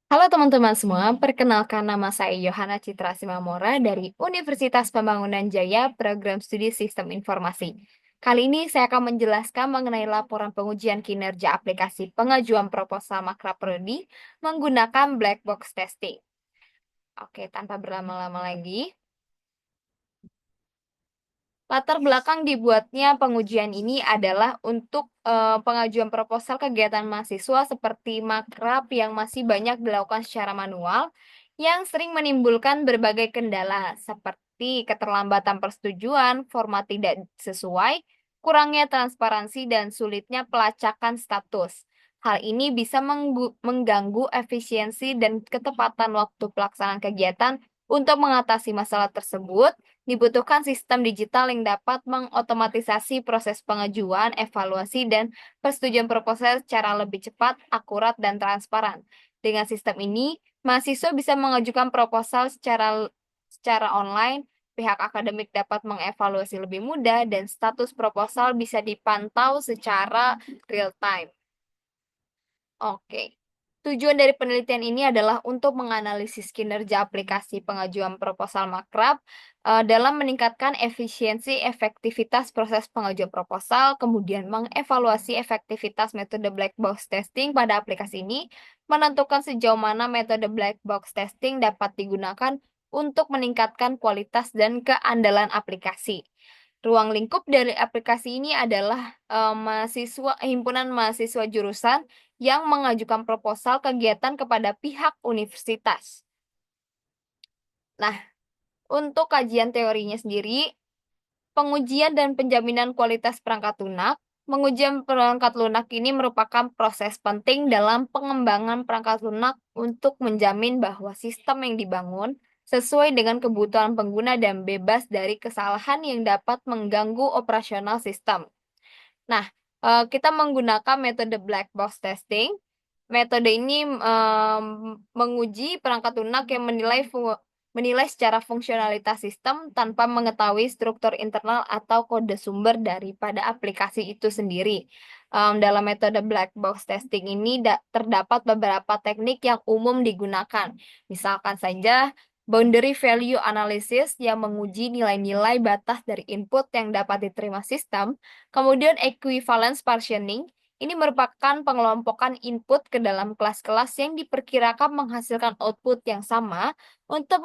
Halo teman-teman semua, perkenalkan nama saya Yohana Citra Simamora dari Universitas Pembangunan Jaya, Program Studi Sistem Informasi. Kali ini saya akan menjelaskan mengenai laporan pengujian kinerja aplikasi pengajuan proposal Makraprodi menggunakan black box testing. Oke, tanpa berlama-lama lagi. Latar belakang dibuatnya pengujian ini adalah untuk pengajuan proposal kegiatan mahasiswa seperti makrab yang masih banyak dilakukan secara manual, yang sering menimbulkan berbagai kendala seperti keterlambatan persetujuan, format tidak sesuai, kurangnya transparansi, dan sulitnya pelacakan status. Hal ini bisa mengganggu efisiensi dan ketepatan waktu pelaksanaan kegiatan. Untuk mengatasi masalah tersebut, dibutuhkan sistem digital yang dapat mengotomatisasi proses pengajuan, evaluasi, dan persetujuan proposal secara lebih cepat, akurat, dan transparan. Dengan sistem ini, mahasiswa bisa mengajukan proposal secara online, pihak akademik dapat mengevaluasi lebih mudah, dan status proposal bisa dipantau secara real time. Oke. Tujuan dari penelitian ini adalah untuk menganalisis kinerja aplikasi pengajuan proposal Makrab dalam meningkatkan efisiensi efektivitas proses pengajuan proposal, kemudian mengevaluasi efektivitas metode black box testing pada aplikasi ini, menentukan sejauh mana metode black box testing dapat digunakan untuk meningkatkan kualitas dan keandalan aplikasi. Ruang lingkup dari aplikasi ini adalah himpunan mahasiswa jurusan yang mengajukan proposal kegiatan kepada pihak universitas. Nah, untuk kajian teorinya sendiri, pengujian dan penjaminan kualitas perangkat lunak. Pengujian perangkat lunak ini merupakan proses penting dalam pengembangan perangkat lunak untuk menjamin bahwa sistem yang dibangun sesuai dengan kebutuhan pengguna dan bebas dari kesalahan yang dapat mengganggu operasional sistem. Nah, kita menggunakan metode black box testing. Metode ini menguji perangkat lunak yang menilai secara fungsionalitas sistem tanpa mengetahui struktur internal atau kode sumber daripada aplikasi itu sendiri. Dalam metode black box testing ini terdapat beberapa teknik yang umum digunakan. Misalkan saja boundary value analysis yang menguji nilai-nilai batas dari input yang dapat diterima sistem. Kemudian equivalence partitioning, ini merupakan pengelompokan input ke dalam kelas-kelas yang diperkirakan menghasilkan output yang sama untuk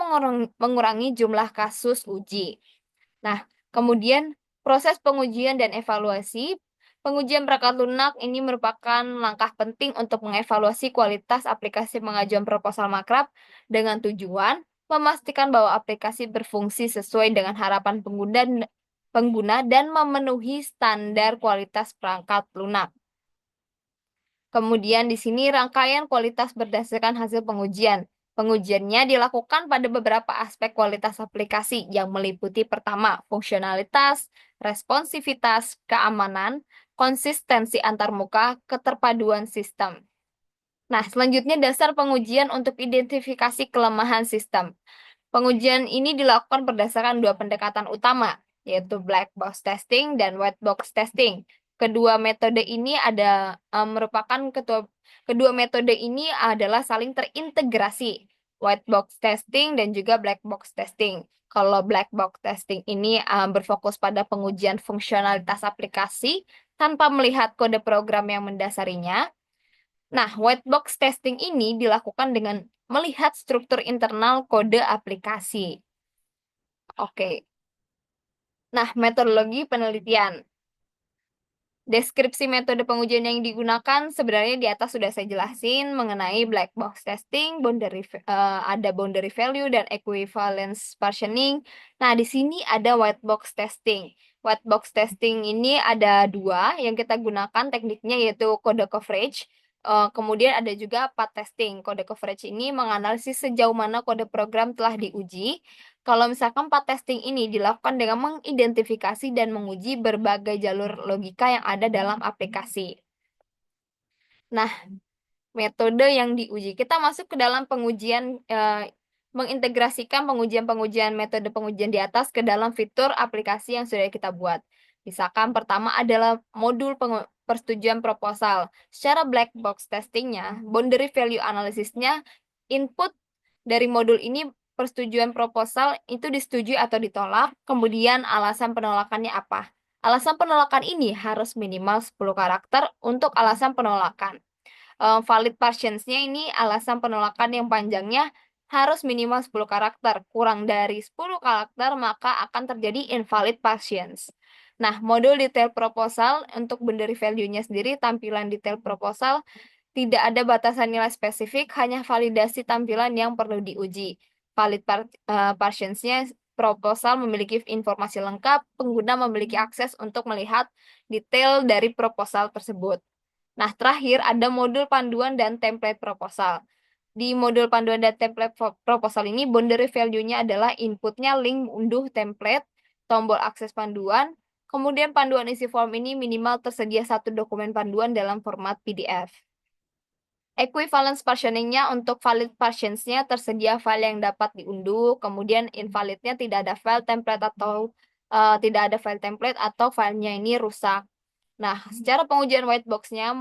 mengurangi jumlah kasus uji. Nah, kemudian proses pengujian dan evaluasi. Pengujian perangkat lunak ini merupakan langkah penting untuk mengevaluasi kualitas aplikasi pengajuan proposal makrab dengan tujuan memastikan bahwa aplikasi berfungsi sesuai dengan harapan pengguna dan memenuhi standar kualitas perangkat lunak. Kemudian di sini rangkaian kualitas berdasarkan hasil pengujian. Pengujiannya dilakukan pada beberapa aspek kualitas aplikasi yang meliputi pertama, fungsionalitas, responsivitas, keamanan, konsistensi antarmuka, keterpaduan sistem. Nah, selanjutnya dasar pengujian untuk identifikasi kelemahan sistem. Pengujian ini dilakukan berdasarkan dua pendekatan utama, yaitu black box testing dan white box testing. Kedua metode ini kedua metode ini adalah saling terintegrasi, white box testing dan juga black box testing. Kalau black box testing ini berfokus pada pengujian fungsionalitas aplikasi tanpa melihat kode program yang mendasarinya. Nah, white box testing ini dilakukan dengan melihat struktur internal kode aplikasi. Oke. Nah, metodologi penelitian. Deskripsi metode pengujian yang digunakan sebenarnya di atas sudah saya jelasin mengenai black box testing, ada boundary value dan equivalence partitioning. Nah, di sini ada white box testing. White box testing ini ada dua yang kita gunakan tekniknya yaitu kode coverage. Kemudian ada juga path testing. Kode coverage ini menganalisis sejauh mana kode program telah diuji. Kalau misalkan path testing ini dilakukan dengan mengidentifikasi dan menguji berbagai jalur logika yang ada dalam aplikasi. Nah, metode yang diuji. Kita masuk ke dalam pengujian, mengintegrasikan pengujian-pengujian metode pengujian di atas ke dalam fitur aplikasi yang sudah kita buat. Misalkan pertama adalah modul persetujuan proposal. Secara black box testingnya, boundary value analysisnya input dari modul ini persetujuan proposal itu disetujui atau ditolak, kemudian alasan penolakannya apa. Alasan penolakan ini harus minimal 10 karakter untuk alasan penolakan. Valid partials-nya ini alasan penolakan yang panjangnya harus minimal 10 karakter. Kurang dari 10 karakter maka akan terjadi invalid partials. Nah, modul detail proposal untuk boundary value-nya sendiri, tampilan detail proposal tidak ada batasan nilai spesifik, hanya validasi tampilan yang perlu diuji. Valid partials-nya proposal memiliki informasi lengkap, pengguna memiliki akses untuk melihat detail dari proposal tersebut. Nah, terakhir ada modul panduan dan template proposal. Di modul panduan dan template proposal ini, boundary value-nya adalah inputnya link unduh template, tombol akses panduan, kemudian panduan isi form ini minimal tersedia satu dokumen panduan dalam format PDF. Equivalence partitioning-nya untuk valid partitions-nya tersedia file yang dapat diunduh, kemudian invalidnya tidak ada file template atau tidak ada file template atau filenya ini rusak. Nah, secara pengujian white box-nya,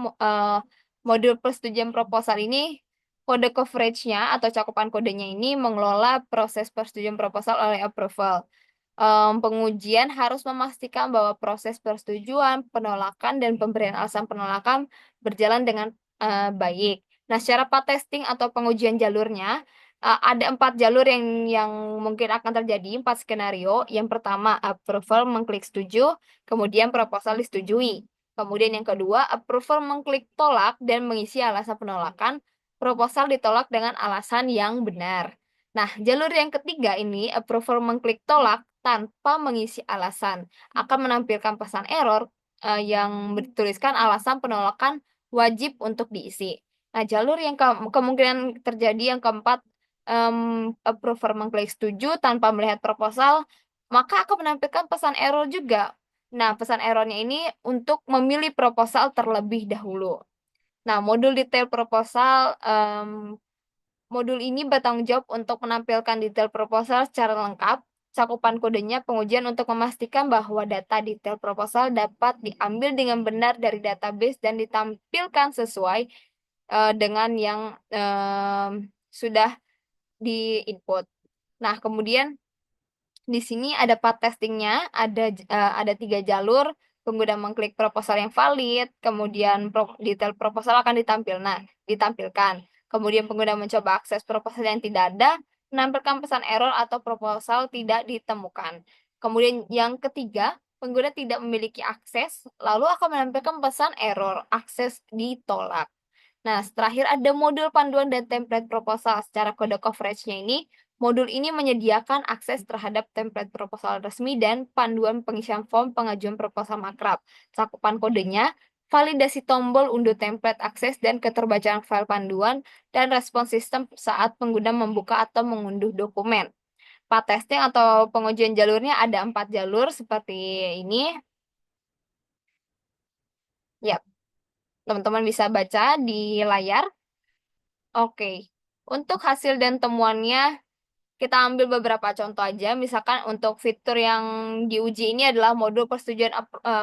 modul persetujuan proposal ini, kode coverage-nya atau cakupan kodenya ini mengelola proses persetujuan proposal oleh approval. Pengujian harus memastikan bahwa proses persetujuan, penolakan, dan pemberian alasan penolakan berjalan dengan baik. Nah, secara path testing atau pengujian jalurnya, ada 4 jalur yang mungkin akan terjadi, 4 skenario. Yang pertama, approval mengklik setuju, kemudian proposal disetujui. Kemudian yang kedua, approval mengklik tolak dan mengisi alasan penolakan, proposal ditolak dengan alasan yang benar. Nah, jalur yang ketiga ini, approval mengklik tolak tanpa mengisi alasan, akan menampilkan pesan error yang bertuliskan alasan penolakan wajib untuk diisi. Nah, jalur yang kemungkinan terjadi yang keempat, approval mengklik setuju tanpa melihat proposal, maka akan menampilkan pesan error juga. Nah, pesan errornya ini untuk memilih proposal terlebih dahulu. Nah, modul detail proposal, modul ini bertanggung jawab untuk menampilkan detail proposal secara lengkap, cakupan kodenya, pengujian untuk memastikan bahwa data detail proposal dapat diambil dengan benar dari database dan ditampilkan sesuai dengan yang sudah di-input. Nah, kemudian di sini ada path testingnya, ada 3 jalur. Pengguna mengklik proposal yang valid, kemudian detail proposal akan ditampilkan. Kemudian pengguna mencoba akses proposal yang tidak ada, menampilkan pesan error atau proposal tidak ditemukan. Kemudian yang ketiga, pengguna tidak memiliki akses, lalu akan menampilkan pesan error, akses ditolak. Nah, terakhir ada modul panduan dan template proposal. Secara kode coverage-nya ini, modul ini menyediakan akses terhadap template proposal resmi dan panduan pengisian form pengajuan proposal makrab. Cakupan kodenya, validasi tombol unduh template akses dan keterbacaan file panduan, dan respon sistem saat pengguna membuka atau mengunduh dokumen. Path testing atau pengujian jalurnya ada 4 jalur seperti ini. Ya, teman-teman bisa baca di layar. Oke, untuk hasil dan temuannya kita ambil beberapa contoh aja. Misalkan untuk fitur yang diuji ini adalah modul persetujuan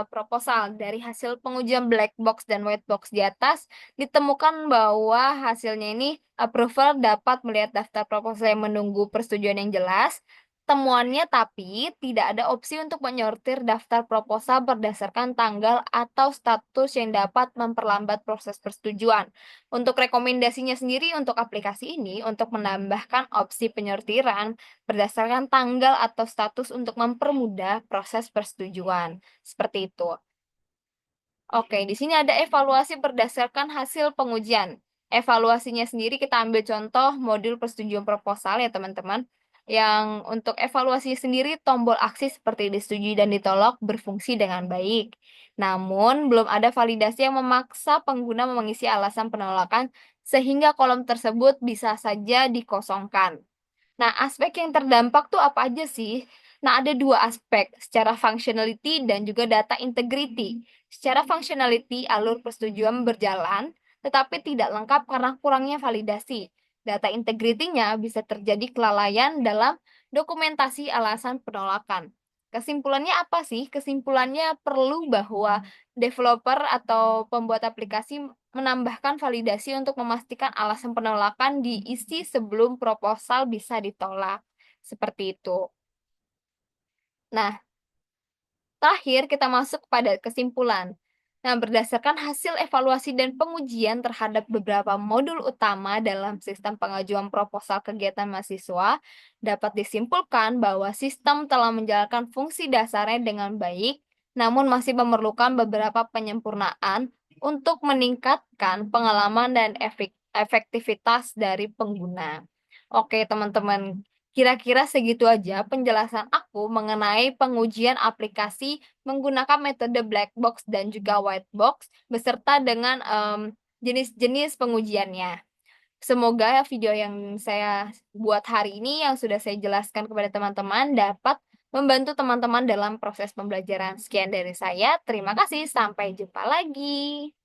proposal. Dari hasil pengujian black box dan white box di atas, ditemukan bahwa hasilnya ini approval dapat melihat daftar proposal yang menunggu persetujuan yang jelas. Temuannya tapi tidak ada opsi untuk menyortir daftar proposal berdasarkan tanggal atau status yang dapat memperlambat proses persetujuan. Untuk rekomendasinya sendiri untuk aplikasi ini, untuk menambahkan opsi penyortiran berdasarkan tanggal atau status untuk mempermudah proses persetujuan. Seperti itu. Oke, di sini ada evaluasi berdasarkan hasil pengujian. Evaluasinya sendiri kita ambil contoh modul persetujuan proposal ya teman-teman. Yang untuk evaluasi sendiri tombol aksi seperti disetujui dan ditolak berfungsi dengan baik. Namun, belum ada validasi yang memaksa pengguna mengisi alasan penolakan sehingga kolom tersebut bisa saja dikosongkan. Nah, aspek yang terdampak tuh apa aja sih? Nah, ada 2 aspek, secara functionality dan juga data integrity. Secara functionality, alur persetujuan berjalan, tetapi tidak lengkap karena kurangnya validasi. Data integrity-nya bisa terjadi kelalaian dalam dokumentasi alasan penolakan. Kesimpulannya apa sih? Kesimpulannya perlu bahwa developer atau pembuat aplikasi menambahkan validasi untuk memastikan alasan penolakan diisi sebelum proposal bisa ditolak. Seperti itu. Nah, terakhir, kita masuk pada kesimpulan. Nah, berdasarkan hasil evaluasi dan pengujian terhadap beberapa modul utama dalam sistem pengajuan proposal kegiatan mahasiswa, dapat disimpulkan bahwa sistem telah menjalankan fungsi dasarnya dengan baik, namun masih memerlukan beberapa penyempurnaan untuk meningkatkan pengalaman dan efektivitas dari pengguna. Oke, teman-teman, kira-kira segitu aja penjelasan aku mengenai pengujian aplikasi menggunakan metode black box dan juga white box beserta dengan jenis-jenis pengujiannya. Semoga video yang saya buat hari ini yang sudah saya jelaskan kepada teman-teman dapat membantu teman-teman dalam proses pembelajaran. Sekian dari saya, terima kasih, sampai jumpa lagi.